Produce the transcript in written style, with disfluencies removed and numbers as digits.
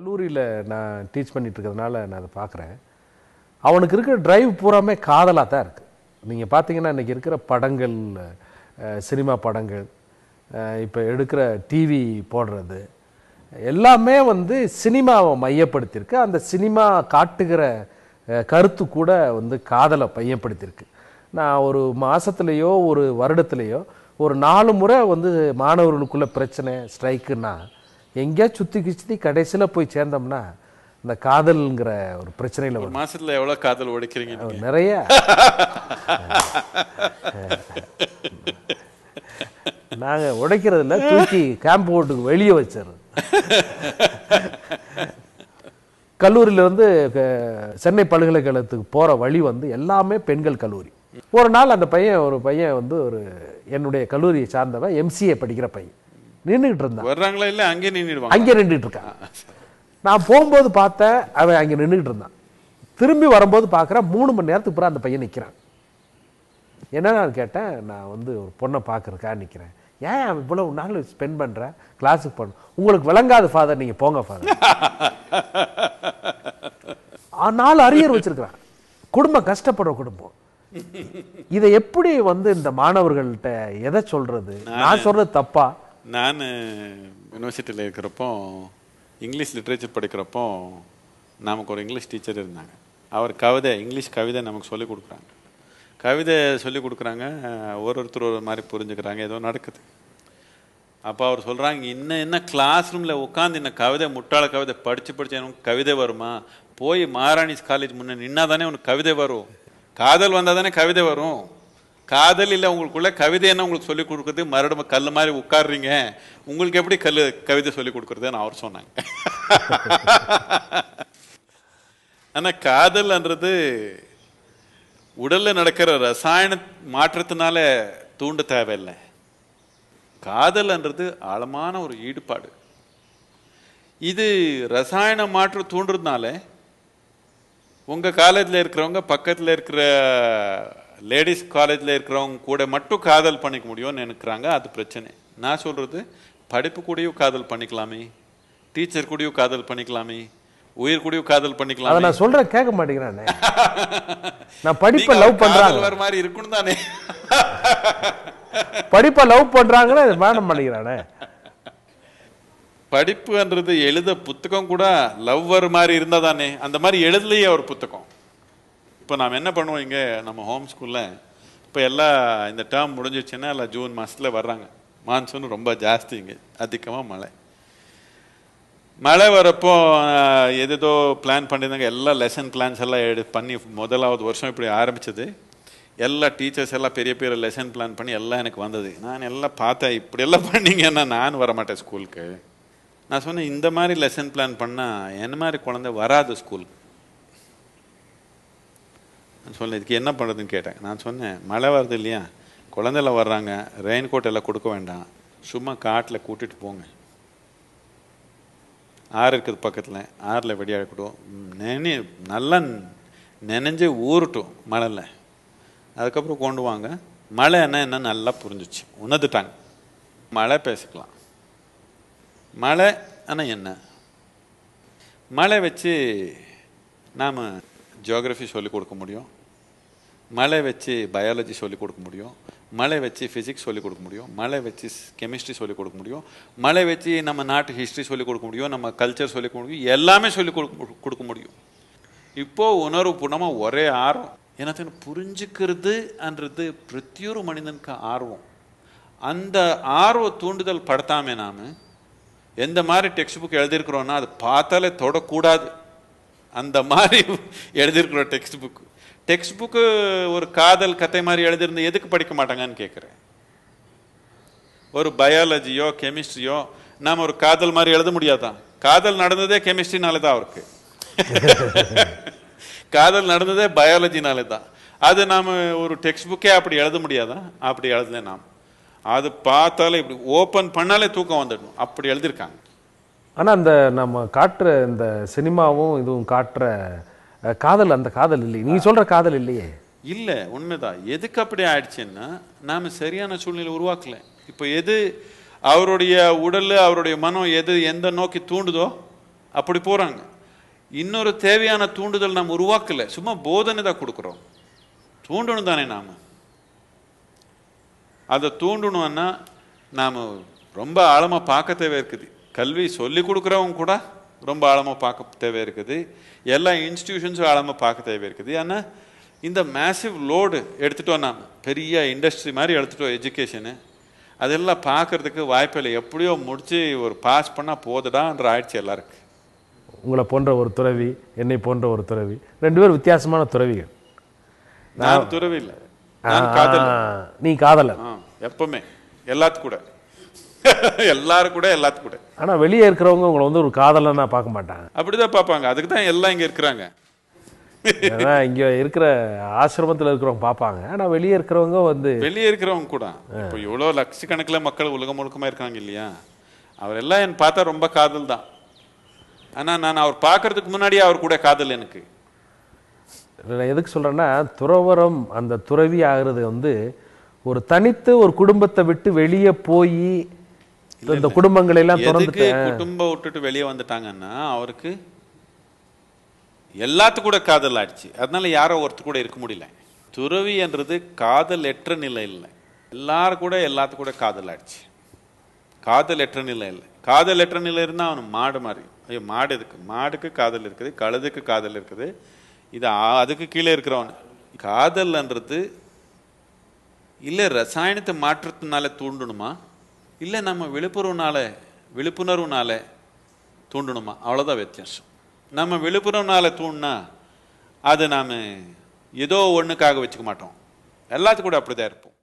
கல்லூரியில் நான் டீச் பண்ணிட்டு இருக்கிறதுனால நான் அதை பார்க்குறேன். அவனுக்கு இருக்கிற டிரைவ் பூராமே காதலாக தான் இருக்குது. நீங்கள் பார்த்தீங்கன்னா இன்றைக்கி இருக்கிற படங்கள், சினிமா படங்கள், இப்போ எடுக்கிற டிவி போடுறது எல்லாமே வந்து சினிமாவை மையப்படுத்தியிருக்கு. அந்த சினிமா காட்டுகிற கருத்து கூட வந்து காதலை மையப்படுத்தியிருக்கு. நான் ஒரு மாதத்துலேயோ ஒரு வருடத்துலேயோ ஒரு 4 முறை வந்து மாணவர்களுக்குள்ள பிரச்சனை, ஸ்ட்ரைக்குன்னா எங்கேயா சுற்றி கடைசியில் போய் சேர்ந்தோம்னா இந்த காதல்ங்கிற ஒரு பிரச்சனையில் ஒரு மாசத்துல எவ்வளவு காதல் உடைக்கிறீங்க? நிறைய. நாங்கள் உடைக்கிறதில்ல, தூக்கி கேம்பவுண்டுக்கு வெளியே வச்சிடுறது. கல்லூரியில் வந்து சென்னை பல்கலைக்கழகத்துக்கு போகிற வழி வந்து எல்லாமே பெண்கள் கல்லூரி. ஒரு நாள் அந்த ஒரு பையன் வந்து என்னுடைய கல்லூரியை சார்ந்தவன், எம்சிஏ படிக்கிற பையன் நின்றுட்டு இருந்தான். வர்றாங்களா இல்லை அங்கே நின்றுடுவாங்க? அங்கே நின்றுட்டு இருக்கான். நான் போகும்போது பார்த்தேன், அவன் அங்கே நின்றுட்டு இருந்தான். திரும்பி வரும்போது பார்க்குறேன் 3 மணி நேரத்துக்கு பிறகு அந்த பையன் நிற்கிறான். என்ன நான் கேட்டேன், நான் வந்து ஒரு பொண்ணை பார்க்குறக்கா நிற்கிறேன். ஏன் இவ்வளோ நாள் ஸ்பெண்ட் பண்ணுறேன், கிளாஸுக்கு போகணும், உங்களுக்கு விளங்காது ஃபாதர், நீங்கள் போங்க ஃபாதர். 4 அரியர் வச்சிருக்கிறான். குடும்பம் கஷ்டப்படுற குடும்பம். இதை எப்படி வந்து இந்த மாணவர்கள்ட்ட எதை சொல்றது? நான் சொல்றது தப்பா? நான் யூனிவர்சிட்டியில் இருக்கிறப்போ இங்கிலீஷ் லிட்ரேச்சர் படிக்கிறப்போ நமக்கு ஒரு இங்கிலீஷ் டீச்சர் இருந்தாங்க. அவர் இங்கிலீஷ் கவிதை நமக்கு சொல்லிக் கொடுக்குறாங்க. கவிதை சொல்லிக் கொடுக்குறாங்க. ஒருத்தர் ஒரு மாதிரி புரிஞ்சுக்கிறாங்க, ஏதோ நடக்குது. அப்போ அவர் சொல்கிறாங்க, என்ன கிளாஸ் ரூமில் உட்காந்து இந்த கவிதை, முட்டாள கவிதை படித்து எனக்கு கவிதை வருமா? போய் மகாராணிஸ் காலேஜ் முன்னே நின்னா தானே உனக்கு கவிதை வரும். காதல் வந்தால் தானே கவிதை வரும். காதல் இல்லை உங்களுக்குள்ள, கவிதை என்ன உங்களுக்கு சொல்லிக் கொடுக்குறது? மறுபடியும் கல் மாதிரி உட்காடுறீங்க, உங்களுக்கு எப்படி கவிதை சொல்லிக் கொடுக்குறதுன்னு அவர் சொன்னாங்க. ஆனால் காதல்ன்றது உடலில் நடக்கிற ரசாயன மாற்றத்தினால தூண்ட தேவையில்லை. காதல்ன்றது ஆழமான ஒரு ஈடுபாடு. இது ரசாயன மாற்றம் தூண்டுறதுனால உங்கள் காலேஜில் இருக்கிறவங்க பக்கத்தில் இருக்கிற லேடிஸ் காலேஜில் இருக்கிறவங்க கூட மட்டும் காதல் பண்ணிக்க முடியும்னு நினைக்கிறாங்க. அது பிரச்சனை. நான் சொல்கிறது, படிப்பு கூடயும் காதல் பண்ணிக்கலாமே, டீச்சர் கூடயும் காதல் பண்ணிக்கலாமே, உயிர் கூடயும் காதல் பண்ணிக்கலாம். நான் சொல்கிறேன், கேட்க மாட்டேங்கிறானே. நான் படிப்பை லவ் பண்ணுறாங்க வர மாதிரி இருக்கணும் தானே. படிப்பை லவ் பண்ணுறாங்கன்னா இது வேணும் பண்ணிக்கிறானே. படிப்புன்றது எழுத புத்தகம் கூட லவ் வர மாதிரி இருந்தால் தானே. அந்த மாதிரி எழுதலையே ஒரு புத்தகம். இப்போ நாம் என்ன பண்ணுவோம், இங்கே நம்ம ஹோம் ஸ்கூலில் இப்போ எல்லாம் இந்த டேர்ம் முடிஞ்சிச்சுன்னா எல்லாம் ஜூன் மாதத்தில் வர்றாங்க. மான்சூன் ரொம்ப ஜாஸ்தி, இங்கே அதிகமாக மழை வரப்போ எதோ பிளான் பண்ணியிருந்தாங்க. எல்லா லெசன் பிளான்ஸ் எல்லாம் பண்ணி முதலாவது வருஷம் இப்படி ஆரம்பித்தது. எல்லா டீச்சர்ஸ் எல்லாம் பெரிய பெரிய லெசன் பிளான் பண்ணி எல்லாம் எனக்கு வந்தது. நான் எல்லாம் பார்த்தேன், இப்படியெல்லாம் பண்ணிங்கன்னா நான் வரமாட்டேன் ஸ்கூலுக்கு. நான் சொன்னேன், இந்த மாதிரி லெசன் பிளான் பண்ணால் என்ன மாதிரி குழந்தை வராது ஸ்கூலுக்கு. நான் சொன்னேன், இதுக்கு என்ன பண்ணுறதுன்னு கேட்டேன். நான் சொன்னேன், மழை வருது இல்லையா, குழந்தைலாம் வர்றாங்க, ரெயின் கோட் எல்லாம் கொடுக்க வேண்டாம், சும்மா காட்டில் கூட்டிகிட்டு போங்க. ஆறு இருக்குது பக்கத்தில், ஆறில் வெடியாடக்கூடும், நல்லா நனைஞ்சு ஊறட்டும் மழையில், அதுக்கப்புறம் கொண்டு வாங்க. மழை என்ன நல்லா புரிஞ்சிச்சு, உணர்ந்துட்டாங்க. மழை பேசிக்கலாம். மழை ஆனால் என்ன, மழை வச்சு நாம் ஜியோகிரஃபி சொல்லிக் கொடுக்க முடியும், மழை வச்சு பயாலஜி சொல்லிக் கொடுக்க முடியும், மழை வச்சு ஃபிசிக்ஸ் சொல்லிக் கொடுக்க முடியும், மழை வச்சு கெமிஸ்ட்ரி சொல்லிக் கொடுக்க முடியும், மழை வச்சு நம்ம நாட்டு ஹிஸ்ட்ரி சொல்லிக் கொடுக்க முடியும், நம்ம கல்ச்சர் சொல்லிக் கொடுக்க முடியும், எல்லாமே சொல்லிக் கொடுக்க முடியும். இப்போது உணர்வு பூர்ணமாக ஒரே ஆர்வம். எனக்கு புரிஞ்சுக்கிறதுன்றது பிரத்தியொரு மனிதனுக்கு ஆர்வம். அந்த ஆர்வ தூண்டுதல் படுத்தாமல் நாம் எந்த மாதிரி டெக்ஸ்ட் புக் எழுதியிருக்கிறோன்னா அது பார்த்தாலே தொடக்கூடாது. அந்த மாதிரி எழுதியிருக்கிறோம் டெக்ஸ்ட் புக்கு ஒரு காதல் கதை மாதிரி எழுதியிருந்த எதுக்கு படிக்க மாட்டாங்கன்னு கேட்குறேன். ஒரு பயாலஜியோ கெமிஸ்ட்ரியோ நாம் ஒரு காதல் மாதிரி எழுத முடியாதான்? காதல் நடந்ததே கெமிஸ்ட்ரினாலே தான் அவருக்கு. காதல் நடந்ததே பயாலஜினாலே தான். அது நாம் ஒரு டெக்ஸ்ட் புக்கே அப்படி எழுத முடியாதான்? அப்படி எழுதல. நாம் அது பார்த்தாலே இப்படி ஓப்பன் பண்ணாலே தூக்கம் வந்துடணும், அப்படி எழுதியிருக்காங்க. ஆனால் அந்த நம்ம காட்டுற இந்த சினிமாவும் இதுவும் காட்டுற காதல், அந்த காதல் இல்லை, நீ சொல்கிற காதல் இல்லையே. இல்லை, உண்மைதான். எதுக்கு அப்படி ஆயிடுச்சுன்னா நாம் சரியான சூழ்நிலை உருவாக்கலை. இப்போ எது அவருடைய உடல் அவருடைய மனம் எது எந்த நோக்கி தூண்டுதோ அப்படி போகிறாங்க. இன்னொரு தேவையான தூண்டுதல் நாம் உருவாக்கலை, சும்மா போதனை தான் கொடுக்குறோம். தூண்டணும் தானே நாம். அதை தூண்டணும்னா நாம் ரொம்ப ஆழமாக பார்க்க தேவை இருக்குது. கல்வி சொல்லி கொடுக்குறவங்க கூட ரொம்ப ஆழமாக பார்க்க தேவை இருக்குது. எல்லா இன்ஸ்டிடியூஷன்ஸும் ஆழமாக பார்க்க தேவை இருக்குது. ஏன்னா இந்த மேசிவ் லோடு எடுத்துட்டோம், நாம் பெரிய இண்டஸ்ட்ரி மாதிரி எடுத்துட்டோம் எஜுகேஷனு. அதெல்லாம் பார்க்கறதுக்கு வாய்ப்பில்லை. எப்படியோ முடிச்சு ஒரு பாஸ் பண்ணால் போதுடான்ற ஆயிடுச்சு எல்லாருக்கு. உங்களை போன்ற ஒரு துறவி, என்னை போன்ற ஒரு துறவி, 2 பேர் வித்தியாசமான துறவிகள். நான் துறவி இல்லை, நான் காதல். நீ காதலர். எப்பவுமே எல்லாத்து கூட எல்லாரும் கூட எல்லாத்து கூட. ஆனால் வெளியே இருக்கிறவங்க உங்களை வந்து ஒரு காதலன்னா பார்க்க மாட்டாங்க. அப்படிதான் பார்ப்பாங்க. அதுக்கு தான் எல்லாம் இங்கே இருக்கிறாங்க. ஏன்னா இங்கே இருக்கிற ஆசிரமத்தில் இருக்கிறவங்க பார்ப்பாங்க. ஆனால் வெளியே இருக்கிறவங்க வந்து வெளியே இருக்கிறவங்க கூட இப்போ இவ்வளோ லட்சக்கணக்கில் மக்கள் உலகம் முழுக்கமாக இருக்காங்க இல்லையா, அவரெல்லாம் என் பார்த்தா ரொம்ப காதல் தான். ஆனால் நான் அவர் பார்க்கறதுக்கு முன்னாடியே அவர் கூட காதல் எனக்கு. நான் எதுக்கு சொல்கிறேன்னா, துறவரம் அந்த துறவி ஆகிறது வந்து ஒரு தனித்து ஒரு குடும்பத்தை விட்டு வெளியே போய் இந்த குடும்பங்களை எல்லாம் தொடர்ந்து குடும்பம் விட்டுட்டு வெளியே வந்துட்டாங்கன்னா அவருக்கு எல்லாத்து கூட காதல் ஆயிடுச்சு. அதனால யாரோ ஒருத்தர் கூட இருக்க முடியல. துறவி என்றது காதல் எற்ற நிலை இல்லை, எல்லாரும் கூட எல்லாத்து கூட காதல் ஆயிடுச்சு. காதல் எற்ற நிலை இல்லை. காதல் எற்ற நிலை இருந்தால் அவன் மாடு மாதிரி. ஐயோ மாடு எதுக்கு? மாடுக்கு காதல் இருக்குது, கழுதுக்கு காதல் இருக்குது, இது அதுக்கு கீழே இருக்கிறவன். காதல்ன்றது இல்லை ரசாயனத்தை மாற்றத்தினால தூண்டணுமா, இல்லை நம்ம விழிப்புணர்வுனால தூண்டணுமா, அவ்வளோதான் வித்தியாசம். நம்ம விழிப்புணர்வுனால தூண்டினா அது நாம் ஏதோ ஒன்றுக்காக வச்சுக்க மாட்டோம், எல்லாத்துக்கும் கூட அப்படிதான் இருப்போம்.